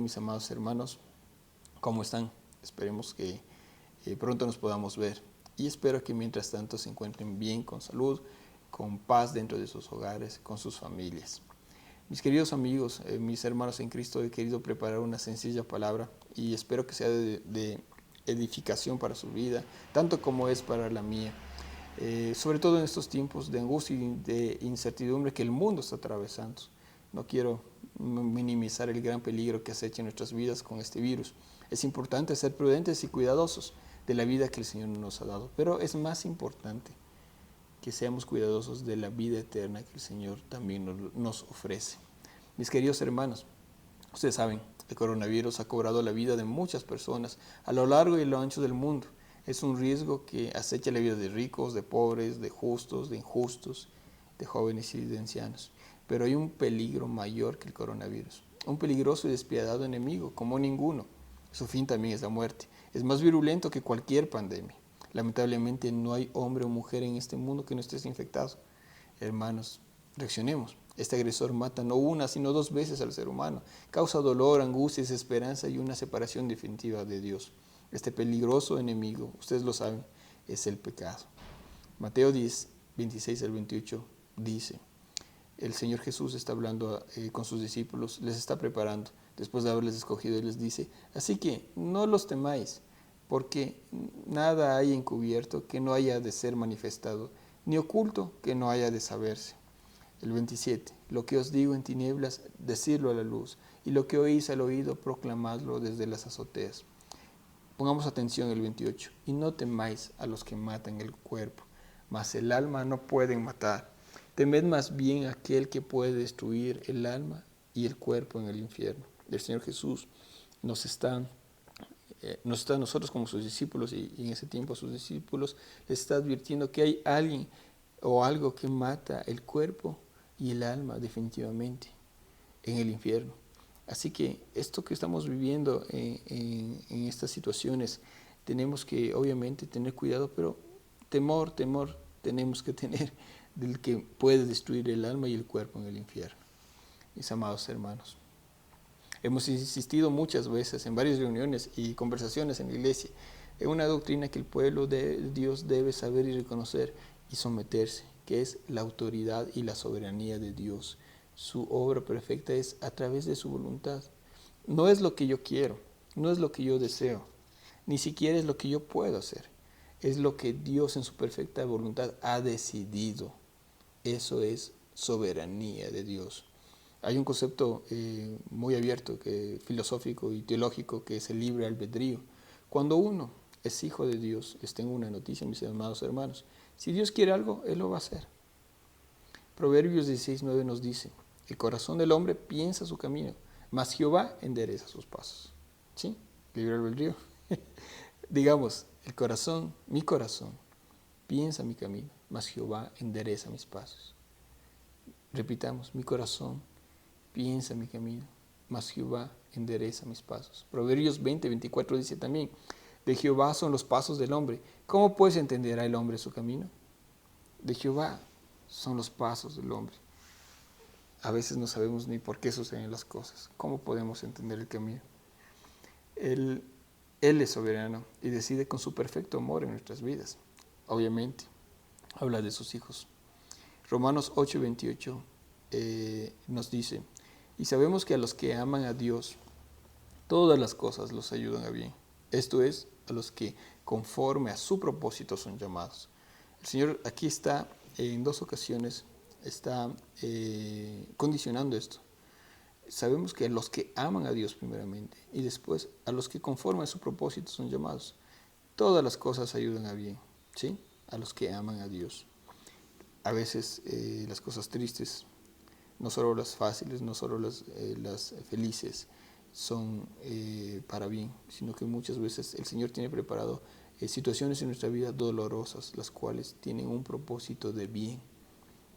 mis amados hermanos. ¿Cómo están? Esperemos que pronto nos podamos ver. Y espero que mientras tanto se encuentren bien, con salud, con paz dentro de sus hogares, con sus familias. Mis queridos amigos, mis hermanos en Cristo, he querido preparar una sencilla palabra y espero que sea de edificación para su vida, tanto como es para la mía. Sobre todo en estos tiempos de angustia y de incertidumbre que el mundo está atravesando. No quiero minimizar el gran peligro que acecha en nuestras vidas con este virus. Es importante ser prudentes y cuidadosos de la vida que el Señor nos ha dado, pero es más importante que seamos cuidadosos de la vida eterna que el Señor también nos ofrece. Mis queridos hermanos, ustedes saben, el coronavirus ha cobrado la vida de muchas personas a lo largo y lo ancho del mundo. Es un riesgo que acecha la vida de ricos, de pobres, de justos, de injustos, de jóvenes y de ancianos. Pero hay un peligro mayor que el coronavirus, un peligroso y despiadado enemigo como ninguno. Su fin también es la muerte. Es más virulento que cualquier pandemia. Lamentablemente no hay hombre o mujer en este mundo que no esté infectado. Hermanos, reaccionemos. Este agresor mata no una, sino 2 veces al ser humano. Causa dolor, angustia, desesperanza y una separación definitiva de Dios. Este peligroso enemigo, ustedes lo saben, es el pecado. Mateo 10, 26 al 28 dice, el Señor Jesús está hablando con sus discípulos, les está preparando, después de haberles escogido, y les dice, así que no los temáis, porque nada hay encubierto que no haya de ser manifestado, ni oculto que no haya de saberse. El 27, lo que os digo en tinieblas, decidlo a la luz, y lo que oís al oído, proclamadlo desde las azoteas. Pongamos atención el 28, y no temáis a los que matan el cuerpo, mas el alma no pueden matar. Temed más bien a aquel que puede destruir el alma y el cuerpo en el infierno. El Señor Jesús nos está a nosotros como sus discípulos y en ese tiempo a sus discípulos les está advirtiendo que hay alguien o algo que mata el cuerpo y el alma definitivamente en el infierno. Así que esto que estamos viviendo en estas situaciones, tenemos que obviamente tener cuidado, pero temor tenemos que tener del que puede destruir el alma y el cuerpo en el infierno. Mis amados hermanos, hemos insistido muchas veces en varias reuniones y conversaciones en la iglesia en una doctrina que el pueblo de Dios debe saber y reconocer y someterse, que es la autoridad y la soberanía de Dios. Su obra perfecta es a través de su voluntad. No es lo que yo quiero, no es lo que yo deseo, ni siquiera es lo que yo puedo hacer. Es lo que Dios en su perfecta voluntad ha decidido. Eso es soberanía de Dios. Hay un concepto muy abierto, filosófico y teológico, que es el libre albedrío. Cuando uno es hijo de Dios, les tengo una noticia, mis amados hermanos. Si Dios quiere algo, Él lo va a hacer. Proverbios 16:9 nos dice, el corazón del hombre piensa su camino, mas Jehová endereza sus pasos. ¿Sí? Libre albedrío. Digamos, mi corazón, piensa mi camino, mas Jehová endereza mis pasos. Repitamos, mi corazón piensa mi camino, mas Jehová endereza mis pasos. Proverbios 20:24 dice también, de Jehová son los pasos del hombre. ¿Cómo pues entenderá el hombre su camino? De Jehová son los pasos del hombre. A veces no sabemos ni por qué suceden las cosas. ¿Cómo podemos entender el camino? Él es soberano y decide con su perfecto amor en nuestras vidas. Obviamente, habla de sus hijos. Romanos 8:28 nos dice, y sabemos que a los que aman a Dios, todas las cosas los ayudan a bien. Esto es, a los que conforme a su propósito son llamados. El Señor aquí está, en 2 ocasiones, está condicionando esto. Sabemos que a los que aman a Dios primeramente, y después a los que conforme a su propósito son llamados. Todas las cosas ayudan a bien, ¿sí? A los que aman a Dios. A veces las cosas tristes, no solo las fáciles, no solo las felices, son para bien, sino que muchas veces el Señor tiene preparado situaciones en nuestra vida dolorosas, las cuales tienen un propósito de bien.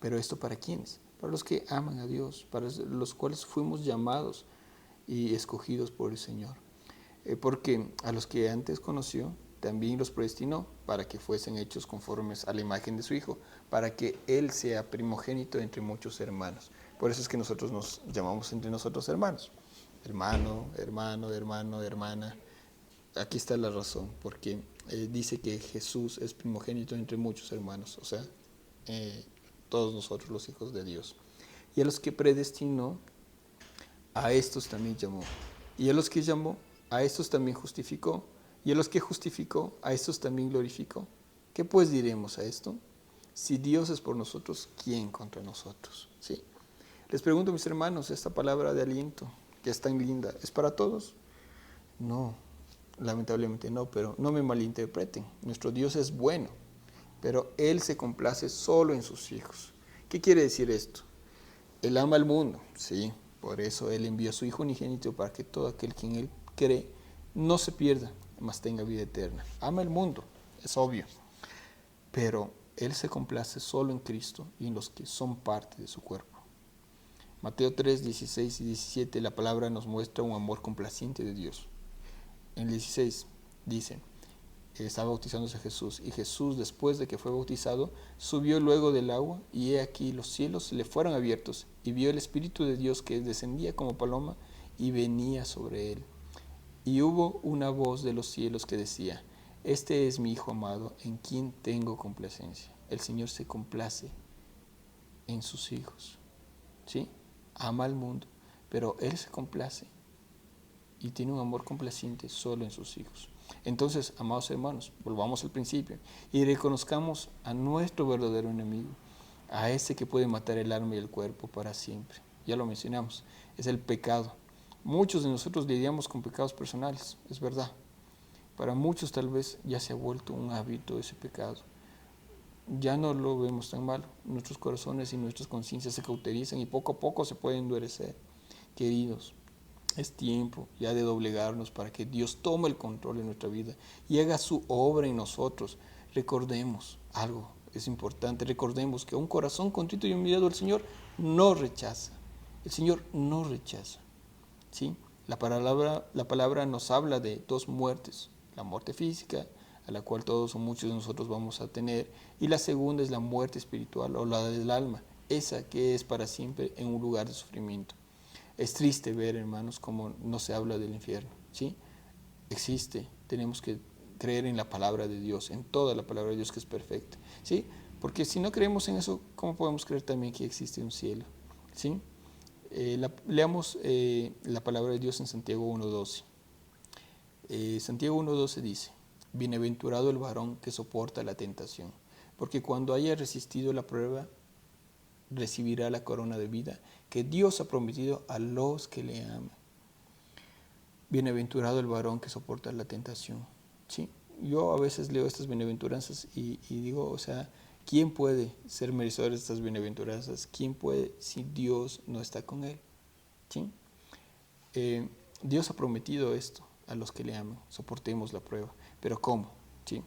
¿Pero esto para quiénes? Para los que aman a Dios, para los cuales fuimos llamados y escogidos por el Señor. Porque a los que antes conoció, también los predestinó para que fuesen hechos conformes a la imagen de su Hijo, para que Él sea primogénito entre muchos hermanos. Por eso es que nosotros nos llamamos entre nosotros hermanos. hermana. Aquí está la razón, porque dice que Jesús es primogénito entre muchos hermanos, o sea, eh, todos nosotros los hijos de Dios. Y a los que predestinó, a estos también llamó. Y a los que llamó, a estos también justificó. Y a los que justificó, a estos también glorificó. ¿Qué pues diremos a esto? Si Dios es por nosotros, ¿quién contra nosotros? ¿Sí? Les pregunto, mis hermanos, esta palabra de aliento, que es tan linda, ¿es para todos? No, lamentablemente no, pero no me malinterpreten. Nuestro Dios es bueno, pero Él se complace solo en sus hijos. ¿Qué quiere decir esto? Él ama al mundo, sí, por eso Él envió a su Hijo unigénito para que todo aquel que en Él cree no se pierda, mas tenga vida eterna. Ama el mundo, es obvio, pero Él se complace solo en Cristo y en los que son parte de su cuerpo. Mateo 3, 16 y 17, la palabra nos muestra un amor complaciente de Dios. En el 16 dice, estaba bautizándose Jesús, y Jesús, después de que fue bautizado, subió luego del agua, y he aquí los cielos le fueron abiertos, y vio el Espíritu de Dios que descendía como paloma y venía sobre él. Y hubo una voz de los cielos que decía, este es mi Hijo amado, en quien tengo complacencia. El Señor se complace en sus hijos, ¿sí? Ama al mundo, pero Él se complace y tiene un amor complaciente solo en sus hijos. Entonces, amados hermanos, volvamos al principio y reconozcamos a nuestro verdadero enemigo, a ese que puede matar el alma y el cuerpo para siempre. Ya lo mencionamos, es el pecado. Muchos de nosotros lidiamos con pecados personales, es verdad. Para muchos tal vez ya se ha vuelto un hábito ese pecado. Ya no lo vemos tan malo. Nuestros corazones y nuestras conciencias se cauterizan y poco a poco se pueden endurecer. Queridos, es tiempo ya de doblegarnos para que Dios tome el control de nuestra vida y haga su obra en nosotros. Recordemos algo, es importante, recordemos que un corazón contrito y humillado el Señor no rechaza. El Señor no rechaza. ¿Sí? La palabra nos habla de dos muertes, la muerte física, a la cual todos o muchos de nosotros vamos a tener, y la segunda es la muerte espiritual o la del alma, esa que es para siempre en un lugar de sufrimiento. Es triste ver, hermanos, cómo no se habla del infierno, ¿sí? Existe, tenemos que creer en la palabra de Dios, en toda la palabra de Dios que es perfecta, ¿sí? Porque si no creemos en eso, ¿cómo podemos creer también que existe un cielo? ¿Sí? Leamos la palabra de Dios en Santiago 1.12. Santiago 1.12 dice, bienaventurado el varón que soporta la tentación, porque cuando haya resistido la prueba, recibirá la corona de vida que Dios ha prometido a los que le aman. Bienaventurado el varón que soporta la tentación. ¿Sí? Yo a veces leo estas bienaventuranzas y digo, o sea, ¿quién puede ser merecedor de estas bienaventuranzas? ¿Quién puede si Dios no está con él? ¿Sí? Dios ha prometido esto a los que le aman, soportemos la prueba. ¿Pero cómo? ¿Sí?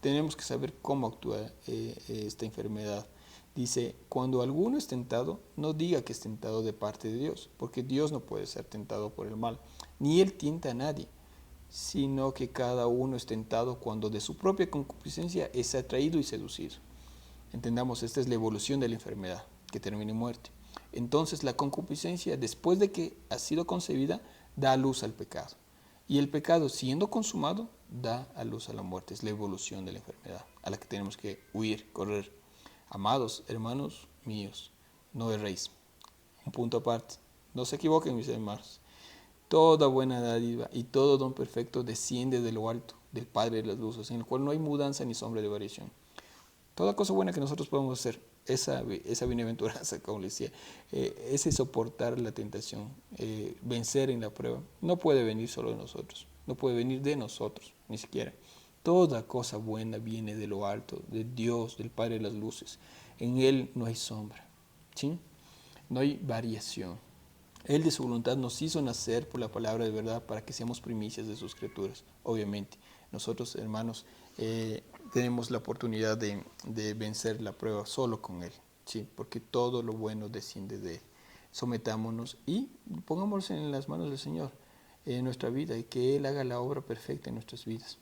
Tenemos que saber cómo actúa esta enfermedad. Dice, cuando alguno es tentado, no diga que es tentado de parte de Dios, porque Dios no puede ser tentado por el mal, ni Él tienta a nadie, sino que cada uno es tentado cuando de su propia concupiscencia es atraído y seducido. Entendamos, esta es la evolución de la enfermedad, que termina en muerte. Entonces la concupiscencia, después de que ha sido concebida, da a luz al pecado. Y el pecado, siendo consumado, da a luz a la muerte. Es la evolución de la enfermedad, a la que tenemos que huir, correr. Amados hermanos míos, no erréis. Un punto aparte. No se equivoquen, mis hermanos. Toda buena dádiva y todo don perfecto desciende de lo alto, del Padre de las luces, en el cual no hay mudanza ni sombra de variación. Toda cosa buena que nosotros podemos hacer, esa bienaventuranza, como les decía, ese soportar la tentación, vencer en la prueba, no puede venir solo de nosotros, no puede venir de nosotros, ni siquiera. Toda cosa buena viene de lo alto, de Dios, del Padre de las luces. En Él no hay sombra, ¿sí? No hay variación. Él de su voluntad nos hizo nacer por la palabra de verdad para que seamos primicias de sus criaturas, obviamente. Nosotros, hermanos, tenemos la oportunidad de vencer la prueba solo con Él, ¿sí? Porque todo lo bueno desciende de Él. Sometámonos y pongámonos en las manos del Señor en nuestra vida y que Él haga la obra perfecta en nuestras vidas.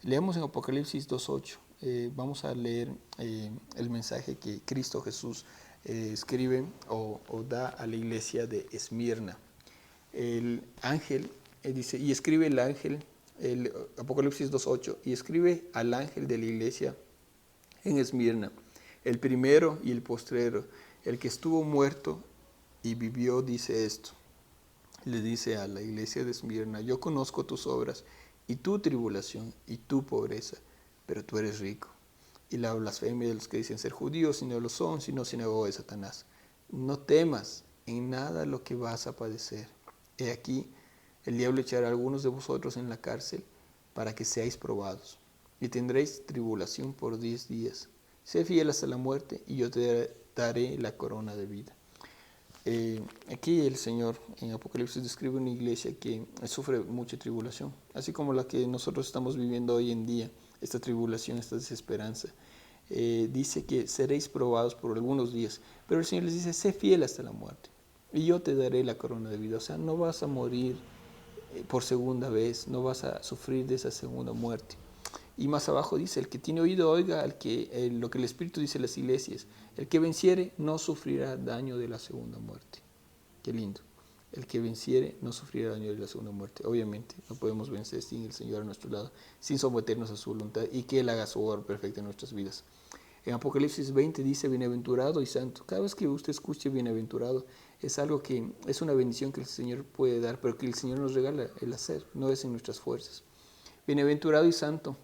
Leamos en Apocalipsis 2.8. Vamos a leer el mensaje que Cristo Jesús escribe o da a la iglesia de Esmirna. el ángel, dice, y escribe el ángel, el Apocalipsis 2:8, y escribe al ángel de la iglesia en Esmirna, el primero y el postrero, el que estuvo muerto y vivió, dice esto. Le dice a la iglesia de Esmirna: yo conozco tus obras y tu tribulación y tu pobreza, pero tú eres rico. Y la blasfemia de los que dicen ser judíos y no lo son, sino sinagoga de Satanás. No temas en nada lo que vas a padecer. He aquí, el diablo echará a algunos de vosotros en la cárcel para que seáis probados, y tendréis tribulación por 10 días. Sé fiel hasta la muerte, y yo te daré la corona de vida. Aquí el Señor en Apocalipsis describe una iglesia que sufre mucha tribulación, así como la que nosotros estamos viviendo hoy en día, esta tribulación, esta desesperanza. Dice que seréis probados por algunos días, pero el Señor les dice: sé fiel hasta la muerte, y yo te daré la corona de vida. O sea, no vas a morir por segunda vez, no vas a sufrir de esa segunda muerte. Y más abajo dice: el que tiene oído oiga lo que el Espíritu dice a las iglesias. El que venciere no sufrirá daño de la segunda muerte. Qué lindo. El que venciere no sufrirá daño de la segunda muerte. Obviamente no podemos vencer sin el Señor a nuestro lado, sin someternos a su voluntad y que Él haga su obra perfecta en nuestras vidas. En Apocalipsis 20 dice: bienaventurado y santo. Cada vez que usted escuche bienaventurado, es algo que es una bendición que el Señor puede dar, pero que el Señor nos regala el hacer, no es en nuestras fuerzas. Bienaventurado y santo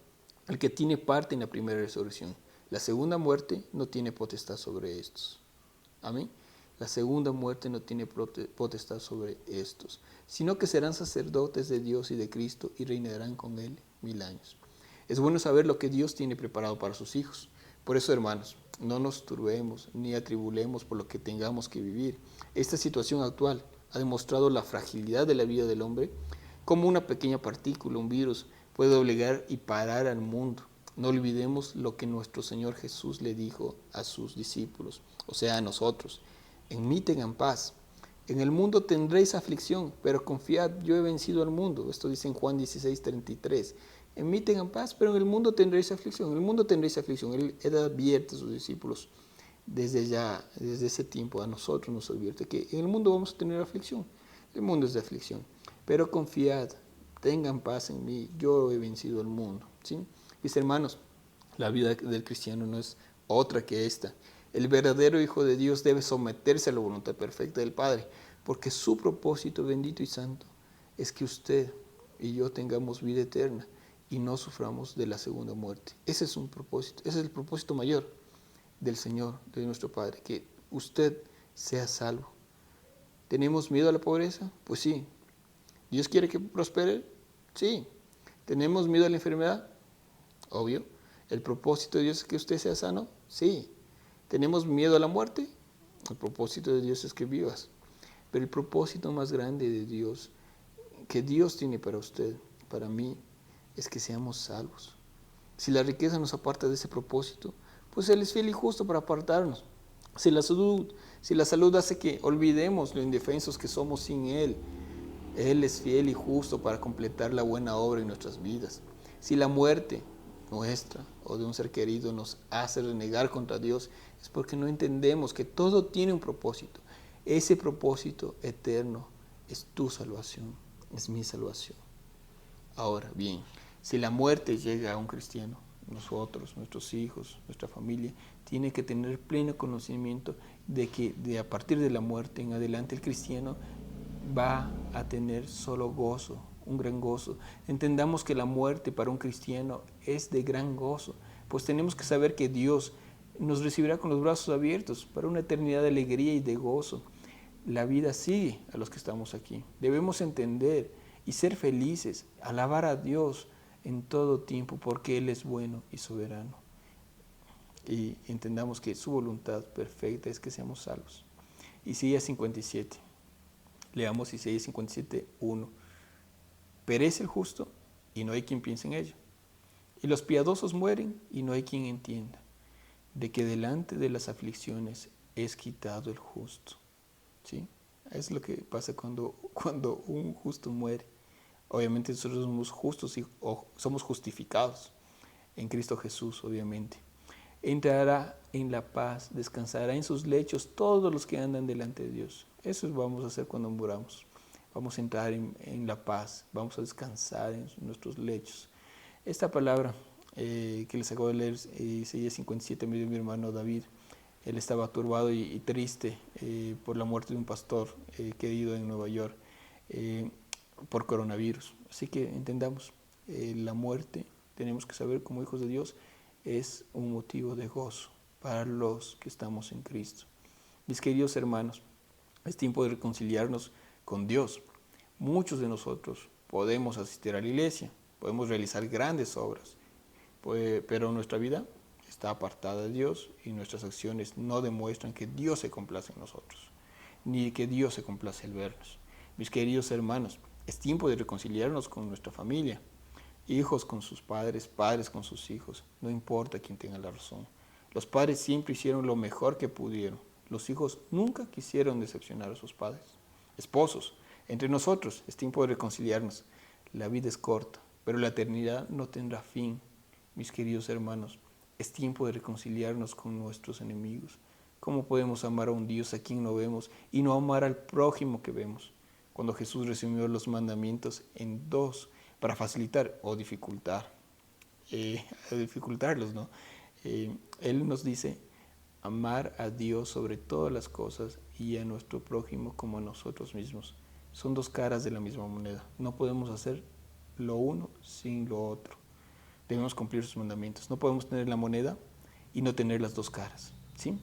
el que tiene parte en la primera resurrección. La segunda muerte no tiene potestad sobre estos. Amén. La segunda muerte no tiene potestad sobre estos, sino que serán sacerdotes de Dios y de Cristo y reinarán con Él 1000 años. Es bueno saber lo que Dios tiene preparado para sus hijos. Por eso, hermanos, no nos turbemos ni atribulemos por lo que tengamos que vivir. Esta situación actual ha demostrado la fragilidad de la vida del hombre, como una pequeña partícula, un virus, puede obligar y parar al mundo. No olvidemos lo que nuestro Señor Jesús le dijo a sus discípulos, o sea, a nosotros: en mí tengan paz. En el mundo tendréis aflicción, pero confiad, yo he vencido al mundo. Esto dice en Juan 16:33. En mí tengan paz, pero en el mundo tendréis aflicción. En el mundo tendréis aflicción. Él advierte a sus discípulos desde ese tiempo. A nosotros nos advierte que en el mundo vamos a tener aflicción. El mundo es de aflicción. Pero confiad, tengan paz en mí, yo he vencido al mundo. ¿Sí? Mis hermanos, la vida del cristiano no es otra que esta. El verdadero Hijo de Dios debe someterse a la voluntad perfecta del Padre, porque su propósito bendito y santo es que usted y yo tengamos vida eterna y no suframos de la segunda muerte. Ese es un propósito, ese es el propósito mayor del Señor, de nuestro Padre, que usted sea salvo. ¿Tenemos miedo a la pobreza? Pues sí. ¿Dios quiere que prospere? Sí. ¿Tenemos miedo a la enfermedad? Obvio. ¿El propósito de Dios es que usted sea sano? Sí. ¿Tenemos miedo a la muerte? El propósito de Dios es que vivas. Pero el propósito más grande de Dios, que Dios tiene para usted, para mí, es que seamos salvos. Si la riqueza nos aparta de ese propósito, pues Él es fiel y justo para apartarnos. Si la salud hace que olvidemos lo indefensos que somos sin Él, Él es fiel y justo para completar la buena obra en nuestras vidas. Si la muerte nuestra o de un ser querido nos hace renegar contra Dios, es porque no entendemos que todo tiene un propósito. Ese propósito eterno es tu salvación, es mi salvación. Ahora bien, si la muerte llega a un cristiano, nosotros, nuestros hijos, nuestra familia, tiene que tener pleno conocimiento de que a partir de la muerte en adelante el cristiano va a tener solo gozo, un gran gozo. Entendamos que la muerte para un cristiano es de gran gozo, pues tenemos que saber que Dios nos recibirá con los brazos abiertos para una eternidad de alegría y de gozo. La vida sigue a los que estamos aquí. Debemos entender y ser felices, alabar a Dios en todo tiempo, porque Él es bueno y soberano. Y entendamos que su voluntad perfecta es que seamos salvos. Isaías 57. Leamos Isaías 57, 1. Perece el justo y no hay quien piense en ello. Y los piadosos mueren y no hay quien entienda. De que delante de las aflicciones es quitado el justo. ¿Sí? Es lo que pasa cuando un justo muere. Obviamente nosotros somos justos o somos justificados en Cristo Jesús, obviamente. Entrará en la paz, descansará en sus lechos todos los que andan delante de Dios. Eso vamos a hacer cuando muramos. vamos a entrar en la paz, vamos a descansar en nuestros lechos. Esta palabra que les acabo de leer, Isaías 57, me dio mi hermano David. Él estaba turbado y triste por la muerte de un pastor querido en Nueva York por coronavirus. Así que entendamos, la muerte, tenemos que saber como hijos de Dios, es un motivo de gozo para los que estamos en Cristo. Mis queridos hermanos, es tiempo de reconciliarnos con Dios. Muchos de nosotros podemos asistir a la iglesia, podemos realizar grandes obras, pero nuestra vida está apartada de Dios y nuestras acciones no demuestran que Dios se complace en nosotros, ni que Dios se complace al vernos. Mis queridos hermanos, es tiempo de reconciliarnos con nuestra familia, hijos con sus padres, padres con sus hijos, no importa quién tenga la razón. Los padres siempre hicieron lo mejor que pudieron. Los hijos nunca quisieron decepcionar a sus padres. Esposos, entre nosotros es tiempo de reconciliarnos. La vida es corta, pero la eternidad no tendrá fin. Mis queridos hermanos, es tiempo de reconciliarnos con nuestros enemigos. ¿Cómo podemos amar a un Dios a quien no vemos y no amar al prójimo que vemos? Cuando Jesús resumió los mandamientos en 2 para facilitar o dificultarlos, ¿no? Él nos dice amar a Dios sobre todas las cosas y a nuestro prójimo como a nosotros mismos. Son 2 caras de la misma moneda. No podemos hacer lo uno sin lo otro. Debemos cumplir sus mandamientos. No podemos tener la moneda y no tener las 2 caras, ¿sí?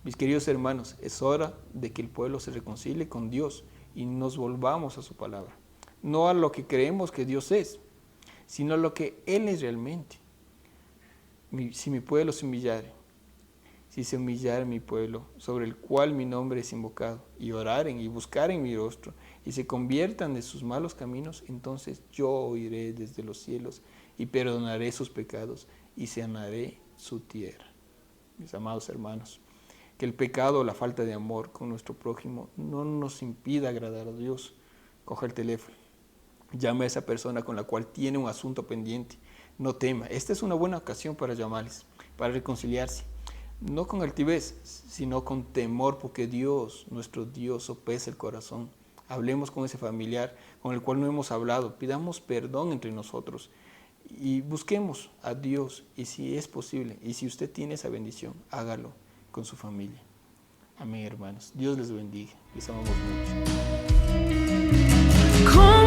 Mis queridos hermanos, es hora de que el pueblo se reconcilie con Dios y nos volvamos a su palabra. No a lo que creemos que Dios es, sino a lo que Él es realmente. Si mi pueblo se humillare, si se humillare mi pueblo, sobre el cual mi nombre es invocado, y oraren y buscaren mi rostro, y se conviertan de sus malos caminos, entonces yo oiré desde los cielos, y perdonaré sus pecados, y sanaré su tierra. Mis amados hermanos, que el pecado o la falta de amor con nuestro prójimo no nos impida agradar a Dios. Coja el teléfono, llame a esa persona con la cual tiene un asunto pendiente. No tema, esta es una buena ocasión para llamarles, para reconciliarse. No con altivez, sino con temor, porque Dios, nuestro Dios, sopesa el corazón. Hablemos con ese familiar con el cual no hemos hablado, pidamos perdón entre nosotros y busquemos a Dios. Y si es posible, y si usted tiene esa bendición, hágalo con su familia. Amén, hermanos. Dios les bendiga. Les amamos mucho.